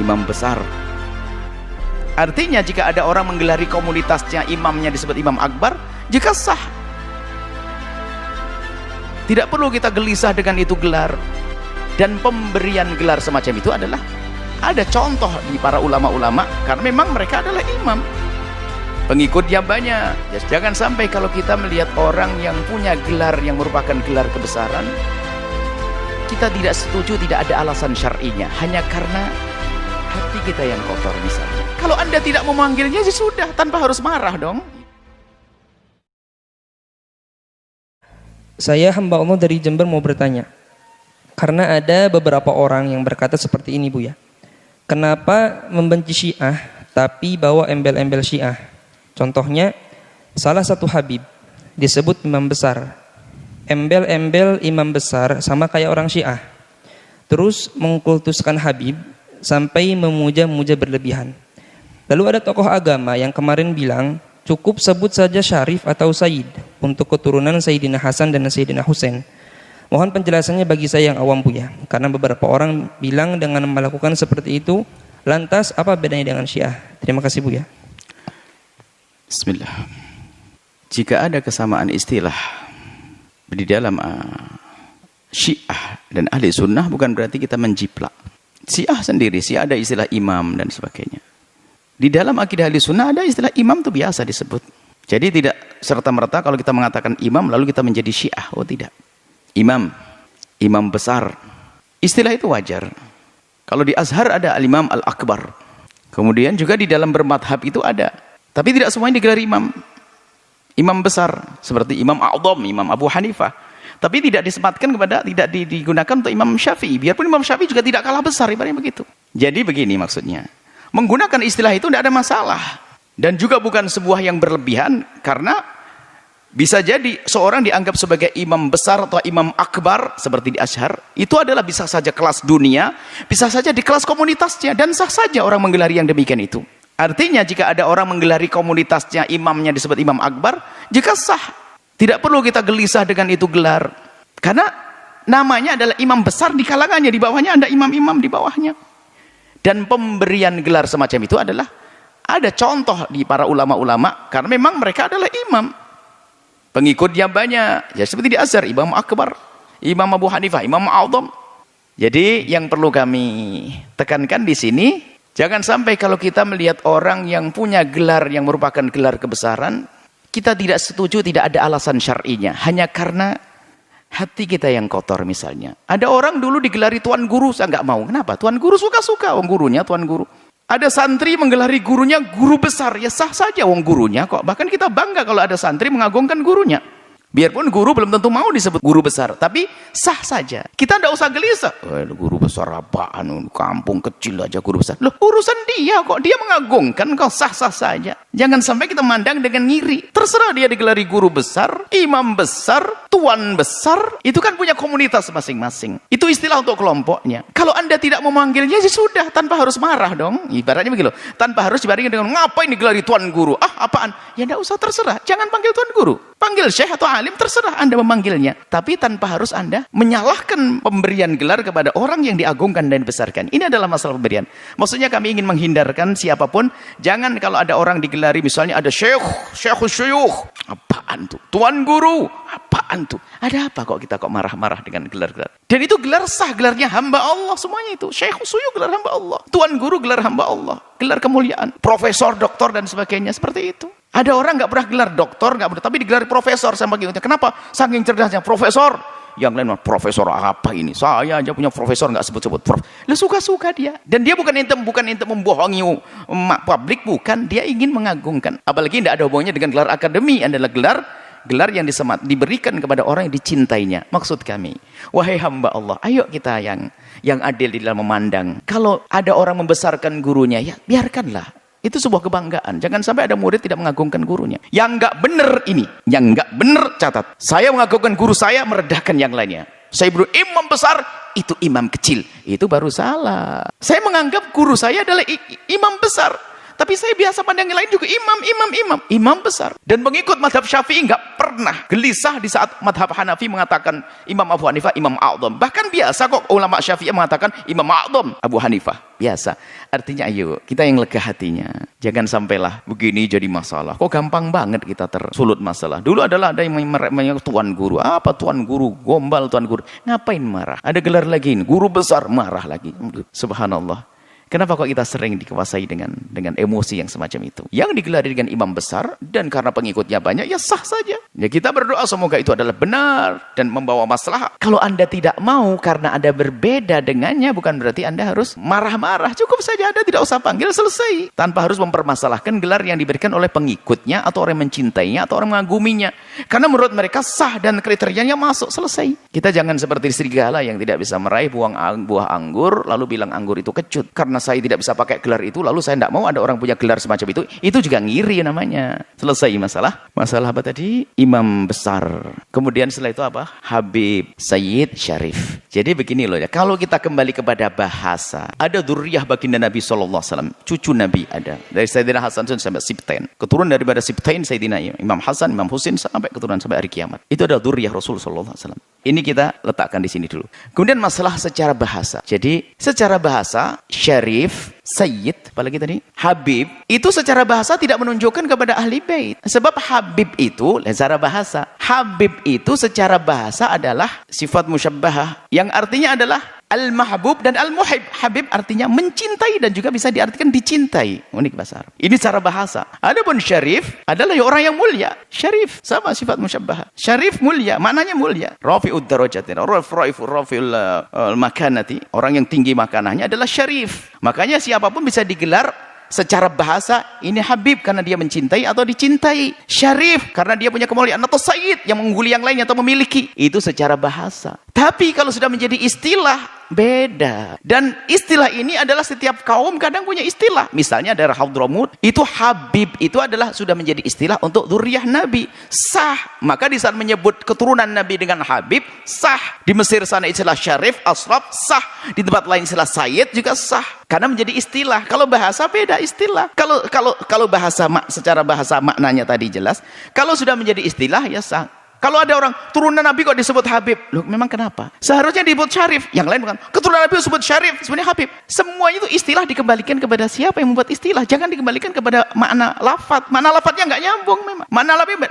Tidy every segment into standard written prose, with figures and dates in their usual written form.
imam besar. Artinya jika ada orang menggelari komunitasnya, imamnya disebut imam akbar, jika sah. Tidak perlu kita gelisah dengan itu gelar. Dan pemberian gelar semacam itu adalah ada contoh di para ulama-ulama, karena memang mereka adalah imam, pengikutnya banyak. Jangan sampai kalau kita melihat orang yang punya gelar yang merupakan gelar kebesaran, kita tidak setuju, tidak ada alasan syar'inya, hanya karena hati kita yang kotor misalnya. Kalau Anda tidak memanggilnya, ya sudah, tanpa harus marah dong. Saya hamba Allah dari Jember mau bertanya, karena ada beberapa orang yang berkata seperti ini, Bu ya. Kenapa membenci Syiah tapi bawa embel-embel Syiah? Contohnya, salah satu Habib disebut imam besar. Embel-embel imam besar sama kayak orang Syiah. Terus mengkultuskan Habib sampai memuja-muja berlebihan. Lalu ada tokoh agama yang kemarin bilang, cukup sebut saja Syarif atau Sayyid untuk keturunan Sayyidina Hasan dan Sayyidina Husain. Mohon penjelasannya bagi saya yang awam, Bu ya. Karena beberapa orang bilang dengan melakukan seperti itu, lantas apa bedanya dengan Syiah? Terima kasih, Bu ya. Bismillah. Jika ada kesamaan istilah di dalam Syiah dan ahli sunnah, bukan berarti kita menjiplak. Syiah sendiri, Syiah ada istilah imam dan sebagainya. Di dalam akidah ahli sunnah ada istilah imam itu biasa disebut. Jadi tidak serta-merta kalau kita mengatakan imam lalu kita menjadi Syiah. Oh tidak. Imam, imam besar, istilah itu wajar. Kalau di Azhar ada al-imam al-akbar, kemudian juga di dalam bermadhab itu ada, tapi tidak semuanya digelar imam, imam besar, seperti imam a'dham, imam Abu Hanifah, tapi tidak disematkan kepada, tidak digunakan untuk imam Syafi'i, biarpun imam Syafi'i juga tidak kalah besar, ibaratnya begitu. Jadi begini maksudnya, menggunakan istilah itu tidak ada masalah, dan juga bukan sebuah yang berlebihan, karena bisa jadi seorang dianggap sebagai imam besar atau imam akbar seperti di Azhar, itu adalah bisa saja kelas dunia, bisa saja di kelas komunitasnya, dan sah saja orang menggelari yang demikian itu. Artinya jika ada orang menggelari komunitasnya, imamnya disebut imam akbar, jika sah. Tidak perlu kita gelisah dengan itu gelar, karena namanya adalah imam besar di kalangannya, di bawahnya ada imam-imam di bawahnya. Dan pemberian gelar semacam itu adalah ada contoh di para ulama-ulama, karena memang mereka adalah imam, pengikutnya banyak, ya seperti di Azhar, imam akbar, imam Abu Hanifah, imam a'dham. Jadi yang perlu kami tekankan di sini, jangan sampai kalau kita melihat orang yang punya gelar yang merupakan gelar kebesaran, kita tidak setuju, tidak ada alasan syar'inya, hanya karena hati kita yang kotor misalnya. Ada orang dulu digelari tuan guru, saya nggak mau. Kenapa? Tuan guru suka-suka, wong gurunya tuan guru. Ada santri menggelari gurunya guru besar, ya sah saja wong gurunya kok. Bahkan kita bangga kalau ada santri mengagungkan gurunya. Biarpun guru belum tentu mau disebut guru besar, tapi sah saja. Kita tidak usah gelisah. Guru besar apaan? Kampung kecil aja guru besar. Loh, urusan dia kok, dia mengagungkan, kok sah-sah saja. Jangan sampai kita mandang dengan ngiri. Terserah dia digelari guru besar, imam besar, tuan besar, itu kan punya komunitas masing-masing. Itu istilah untuk kelompoknya. Kalau Anda tidak memanggilnya, ya sudah, tanpa harus marah dong. Ibaratnya begitu, tanpa harus dibandingkan dengan ngapain digelari tuan guru? Ah, apaan? Ya tidak usah, terserah. Jangan panggil tuan guru. Panggil syekh atau alim, terserah Anda memanggilnya. Tapi tanpa harus Anda menyalahkan pemberian gelar kepada orang yang diagungkan dan dibesarkan. Ini adalah masalah pemberian. Maksudnya kami ingin menghindarkan siapapun. Jangan kalau ada orang digelari, misalnya ada syekh, syuyukh. Apaan tuh? Tuan guru. Apaan tuh? Ada apa kok kita kok marah-marah dengan gelar-gelar? Dan itu gelar sah, gelarnya hamba Allah semuanya itu. Syekh syuyukh gelar hamba Allah. Tuan guru gelar hamba Allah. Gelar kemuliaan. Profesor, doktor dan sebagainya seperti itu. Ada orang nggak pernah gelar doktor, nggak pernah, tapi digelar profesor sama gitu. Kenapa? Saking cerdasnya profesor. Yang lain profesor apa ini? Saya aja punya profesor nggak sebut-sebut. Lu suka-suka dia. Dan dia bukan ente membohongi publik, bukan. Dia ingin mengagungkan. Apalagi tidak ada hubungannya dengan gelar akademi. Adalah gelar yang diberikan kepada orang yang dicintainya. Maksud kami, wahai hamba Allah, ayo kita yang adil di dalam memandang. Kalau ada orang membesarkan gurunya, ya biarkanlah. Itu sebuah kebanggaan. Jangan sampai ada murid tidak mengagungkan gurunya. Yang nggak benar ini, yang nggak benar catat. Saya mengagungkan guru saya, merendahkan yang lainnya. Saya beru imam besar, itu imam kecil. Itu baru salah. Saya menganggap guru saya adalah imam besar. Tapi saya biasa pandang yang lain juga imam besar. Dan mengikut madhab Syafi'i nggak pernah gelisah di saat madhab Hanafi mengatakan Imam Abu Hanifah Imam A'zam. Bahkan biasa kok ulama Syafi'i mengatakan Imam A'zam Abu Hanifah. Biasa. Artinya ayo, kita yang lega hatinya. Jangan sampailah begini jadi masalah. Kok gampang banget kita tersulut masalah. Dulu adalah ada yang tuan guru. Apa tuan guru? Gombal tuan guru. Ngapain marah? Ada gelar lagi ini. Guru besar marah lagi. Subhanallah. Kenapa kok kita sering dikuasai dengan emosi yang semacam itu? Yang digelari dengan imam besar dan karena pengikutnya banyak, ya sah saja. Ya kita berdoa semoga itu adalah benar dan membawa maslahat. Kalau Anda tidak mau karena Anda berbeda dengannya, bukan berarti Anda harus marah-marah. Cukup saja Anda tidak usah panggil, selesai. Tanpa harus mempermasalahkan gelar yang diberikan oleh pengikutnya atau orang yang mencintainya atau orang mengaguminya. Karena menurut mereka sah dan kriterianya masuk, selesai. Kita jangan seperti serigala yang tidak bisa meraih buah anggur lalu bilang anggur itu kecut. Karena saya tidak bisa pakai gelar itu, lalu saya tidak mau ada orang punya gelar semacam itu juga ngiri namanya. Selesai masalah. Masalah apa tadi? Imam besar. Kemudian setelah itu apa? Habib, Sayyid, Syarif. Jadi begini loh ya, kalau kita kembali kepada bahasa, ada dzurriyyah baginda Nabi SAW, cucu Nabi ada. Dari Sayyidina Hasan sampai Sibtain. Keturunan daripada Sibtain, Sayyidina Imam Hasan, Imam Husin, sampai keturunan sampai hari kiamat. Itu adalah dzurriyyah Rasul SAW. Ini kita letakkan di sini dulu. Kemudian masalah secara bahasa. Jadi secara bahasa, Syarif, Sayyid, apalagi tadi, Habib, itu secara bahasa tidak menunjukkan kepada ahli bait. Sebab Habib itu, secara bahasa, Habib itu secara bahasa adalah sifat musyabbahah, yang artinya adalah Al-Mahbub dan Al-Muhib. Habib artinya mencintai dan juga bisa diartikan dicintai. Unik bahasa Arab. Ini cara bahasa. Adapun Syarif adalah orang yang mulia. Syarif sama sifat musyabbahah. Syarif mulia, maknanya mulia. Rafi'ud darajatin, rafi'ul makanati. Orang yang tinggi makanahnya adalah Syarif. Makanya siapapun bisa digelar secara bahasa ini Habib karena dia mencintai atau dicintai. Syarif karena dia punya kemuliaan, atau Sayyid yang mengungguli yang lainnya atau memiliki. Itu secara bahasa. Tapi kalau sudah menjadi istilah, beda. Dan istilah ini adalah setiap kaum kadang punya istilah. Misalnya daerah Hadramut, itu Habib itu adalah sudah menjadi istilah untuk dzurriyyah Nabi. Sah. Maka di saat menyebut keturunan Nabi dengan Habib, sah. Di Mesir sana istilah Syarif, Asraf, sah. Di tempat lain istilah Sayyid juga sah. Karena menjadi istilah. Kalau bahasa beda istilah. Kalau bahasa secara bahasa maknanya tadi jelas. Kalau sudah menjadi istilah ya sah. Kalau ada orang turunan Nabi kok disebut Habib, loh memang kenapa? Seharusnya disebut Syarif. Yang lain bukan. Keturunan Nabi disebut Syarif, sebenarnya Habib. Semua itu istilah dikembalikan kepada siapa yang membuat istilah. Jangan dikembalikan kepada makna lafaz. Makna lafaznya nggak nyambung memang.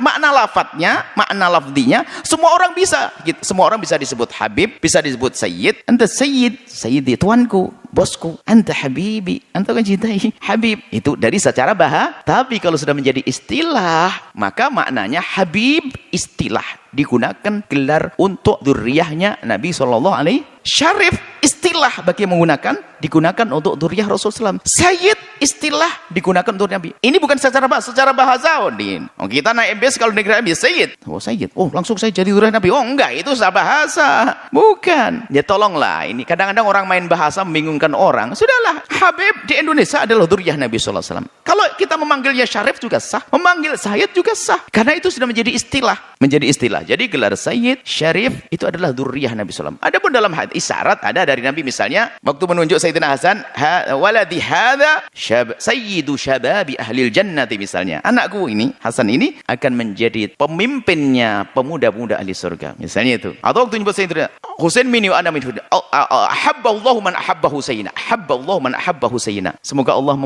Makna lafaznya, makna lafzinya, semua orang bisa. Semua orang bisa disebut Habib, bisa disebut Sayyid. Anta Sayyid, Sayyidi tuanku, bosku. Anta Habibi, anta kan cintai Habib. Itu dari secara bahasa. Tapi kalau sudah menjadi istilah, maka maknanya Habib istilah. Digunakan gelar untuk dzurriyyahnya Nabi SAW. Syarif istilah bagi yang menggunakan, digunakan untuk dzurriyyah Rasulullah SAW. Sayyid istilah digunakan untuk Nabi. Ini bukan secara bahasa. Oh, kita naik bus kalau negeri Nabi Sayyid. Oh Sayyid. Oh langsung saya jadi dzurriyyah Nabi. Oh enggak, itu secara bahasa. Bukan. Ya tolonglah, ini kadang-kadang orang main bahasa membingungkan orang. Sudahlah, Habib di Indonesia adalah dzurriyyah Nabi SAW. Kalau kita memanggilnya Syarif juga sah, memanggil Sayyid juga sah. Karena itu sudah menjadi istilah. Jadi gelar Sayyid, Syarif itu adalah dzurriyyah Nabi SAW. Adapun dalam hadis isyarat ada dari Nabi, misalnya waktu menunjuk Sayyidina Hasan, waladi hadza sayyidu syababi ahlil jannati, misalnya anakku ini Hasan ini akan menjadi pemimpinnya pemuda-pemuda ahli surga, misalnya itu. Atau waktu menyebut Sayyidina Husain minni wa ana minhu, ahabballahu man ahabba Husaina, ahabballahu man ahabba Husaina. Semoga Allah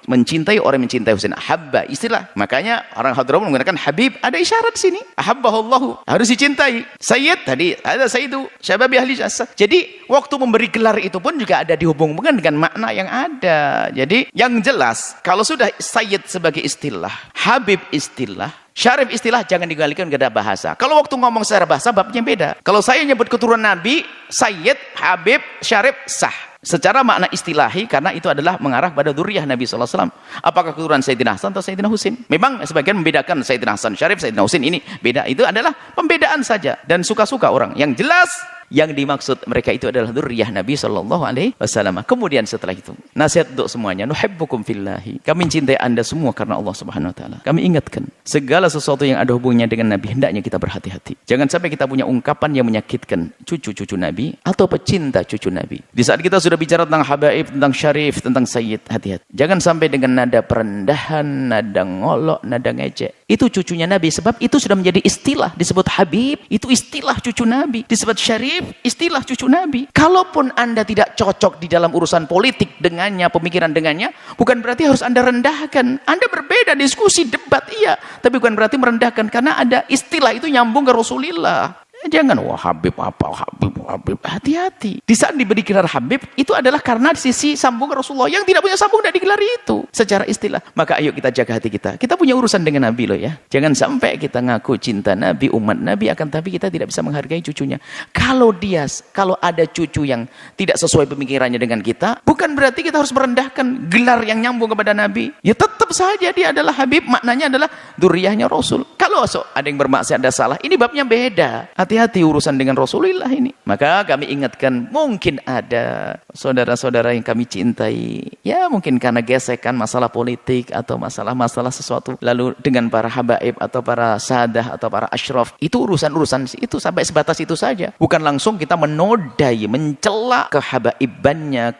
mencintai orang yang mencintai Husain. Ahabba istilah. Makanya orang Hadramut menggunakan Habib, ada isyarat sini. Ahabbahu, harus dicintai. Sayyid tadi ada Sayyidu syababi ahli jannah. Jadi waktu memberi gelar itu pun juga ada dihubungkan dengan makna yang ada. Jadi yang jelas kalau sudah Sayyid sebagai istilah, Habib istilah, Syarif istilah, jangan dikembalikan ke bahasa. Kalau waktu ngomong secara bahasa babnya beda. Kalau saya nyebut keturunan Nabi, Sayyid, Habib, Syarif sah. Secara makna istilahi karena itu adalah mengarah pada dzurriyyah Nabi SAW. Apakah keturunan Sayyidina Hasan atau Sayyidina Husain? Memang sebagian membedakan Sayyidina Hasan Syarif, Sayyidina Husain ini beda. Itu adalah pembedaan saja dan suka-suka orang. Yang jelas Yang dimaksud mereka itu adalah dzurriyyah Nabi sallallahu alaihi wasallam. Kemudian setelah itu, nasihat untuk semuanya, nuhibbukum fillahi. Kami mencintai Anda semua karena Allah Subhanahu wa taala. Kami ingatkan, segala sesuatu yang ada hubungannya dengan Nabi hendaknya kita berhati-hati. Jangan sampai kita punya ungkapan yang menyakitkan cucu-cucu Nabi atau pecinta cucu Nabi. Di saat kita sudah bicara tentang habaib, tentang syarif, tentang sayyid, hati-hati. Jangan sampai dengan nada perendahan, nada ngolok, nada ngejek. Itu cucunya Nabi, sebab itu sudah menjadi istilah. Disebut habib, itu istilah cucu Nabi. Disebut syarif, istilah cucu Nabi. Kalaupun Anda tidak cocok di dalam urusan politik dengannya, pemikiran dengannya, bukan berarti harus Anda rendahkan. Anda berbeda, diskusi, debat, iya. Tapi bukan berarti merendahkan, karena ada istilah itu nyambung ke Rasulullah. Jangan, wah Habib apa, Habib. Hati-hati. Di saat diberi gelar Habib, itu adalah karena sisi sambung ke Rasulullah. Yang tidak punya sambung tidak digelar itu. Secara istilah. Maka ayo kita jaga hati kita. Kita punya urusan dengan Nabi loh ya. Jangan sampai kita ngaku cinta Nabi, umat Nabi, akan tapi kita tidak bisa menghargai cucunya. Kalau ada cucu yang tidak sesuai pemikirannya dengan kita, bukan berarti kita harus merendahkan gelar yang nyambung kepada Nabi. Ya tetap saja dia adalah Habib, maknanya adalah dzurriyyahnya Rasul. Kalau ada yang bermaksiat, ada salah, ini babnya beda. Hati-hati urusan dengan Rasulullah ini. Maka kami ingatkan, mungkin ada saudara-saudara yang kami cintai, ya mungkin karena gesekan masalah politik atau masalah-masalah sesuatu, lalu dengan para habaib atau para sadah atau para asyraf, itu urusan-urusan itu sampai sebatas itu saja. Bukan langsung kita menodai, mencela kehabaibannya,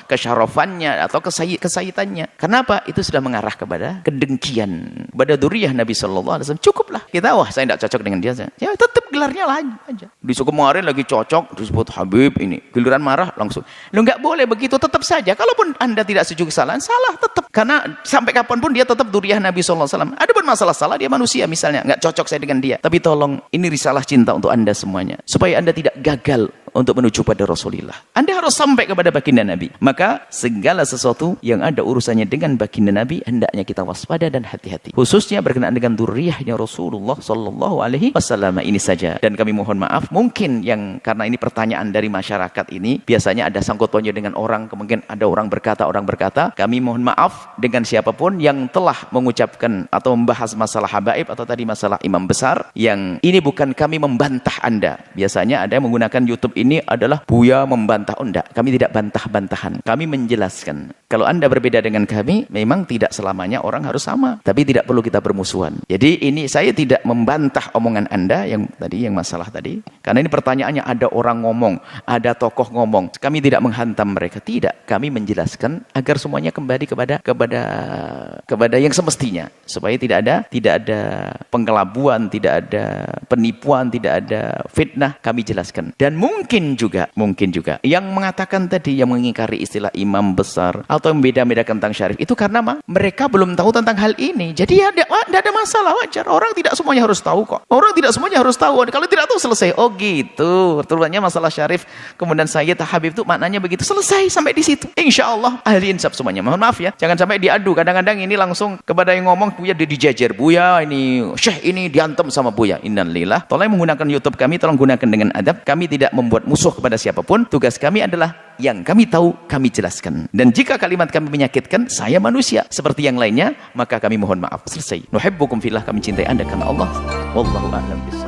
kesyarafannya atau kesayitannya. Kenapa? Itu sudah mengarah kepada kedengkian, kepada dzurriyyah Nabi sallallahu alaihi wasallam. Cukuplah kita, wah saya tidak cocok dengan dia, ya tetap gelarnya aja. Di kemarin lagi cocok disebut Habib ini, giliran marah langsung. Lu nggak boleh begitu, tetap saja. Kalaupun Anda tidak setuju kesalahan, salah tetap. Karena sampai kapanpun dia tetap dzurriyyah Nabi sallallahu alaihi wasallam. Ada pun masalah salah, dia manusia misalnya, nggak cocok saya dengan dia. Tapi tolong, ini risalah cinta untuk Anda semuanya, supaya Anda tidak gagal untuk menuju pada Rasulullah. Anda harus sampai kepada baginda Nabi. Maka segala sesuatu yang ada urusannya dengan baginda Nabi, hendaknya kita waspada dan hati-hati. Khususnya berkenaan dengan dzurriyyahnya Rasulullah sallallahu alaihi wasallam. Ini saja. Dan kami mohon maaf, mungkin yang karena ini pertanyaan dari masyarakat ini, biasanya ada sangkut pautnya dengan orang, kemudian ada orang berkata, kami mohon maaf dengan siapapun yang telah mengucapkan atau membahas masalah habaib atau tadi masalah imam besar, yang ini bukan kami membantah Anda. Biasanya ada yang menggunakan YouTube ini adalah Buya membantah. Oh enggak, kami tidak bantah-bantahan. Kami menjelaskan. Kalau Anda berbeda dengan kami, memang tidak selamanya orang harus sama. Tapi tidak perlu kita bermusuhan. Jadi ini saya tidak membantah omongan Anda yang masalah tadi. Karena ini pertanyaannya ada orang ngomong, ada tokoh ngomong. Kami tidak menghantam mereka. Tidak. Kami menjelaskan agar semuanya kembali kepada yang semestinya. Supaya tidak ada penggelabuan, tidak ada penipuan, tidak ada fitnah. Kami jelaskan. Dan mungkin juga yang mengatakan tadi, yang mengingkari istilah imam besar atau yang beda-bedakan tentang syarif, itu karena mereka belum tahu tentang hal ini. Jadi ya tidak ada masalah, wajar. Orang tidak semuanya harus tahu kok. Orang tidak semuanya harus tahu. Kalau tidak tahu selesai. Oh gitu. Terutama masalah syarif kemudian sayyid habib itu maknanya begitu. Selesai sampai di situ. Insya Allah ahli insaf semuanya. Mohon maaf ya. Jangan sampai diadu. Kadang-kadang ini langsung kepada yang ngomong, Buya dijajar. Buya ini syekh ini diantem sama Buya. Innalillah. Tolong menggunakan YouTube kami, tolong gunakan dengan adab. Kami tidak membuat musuh kepada siapapun. Tugas kami adalah yang kami tahu, kami jelaskan. Dan jika kalimat kami menyakitkan, saya manusia seperti yang lainnya, maka kami mohon maaf. Selesai. Nuhibbukum fillah, kami cintai Anda karena Allah. Wallahu a'lam bishawab.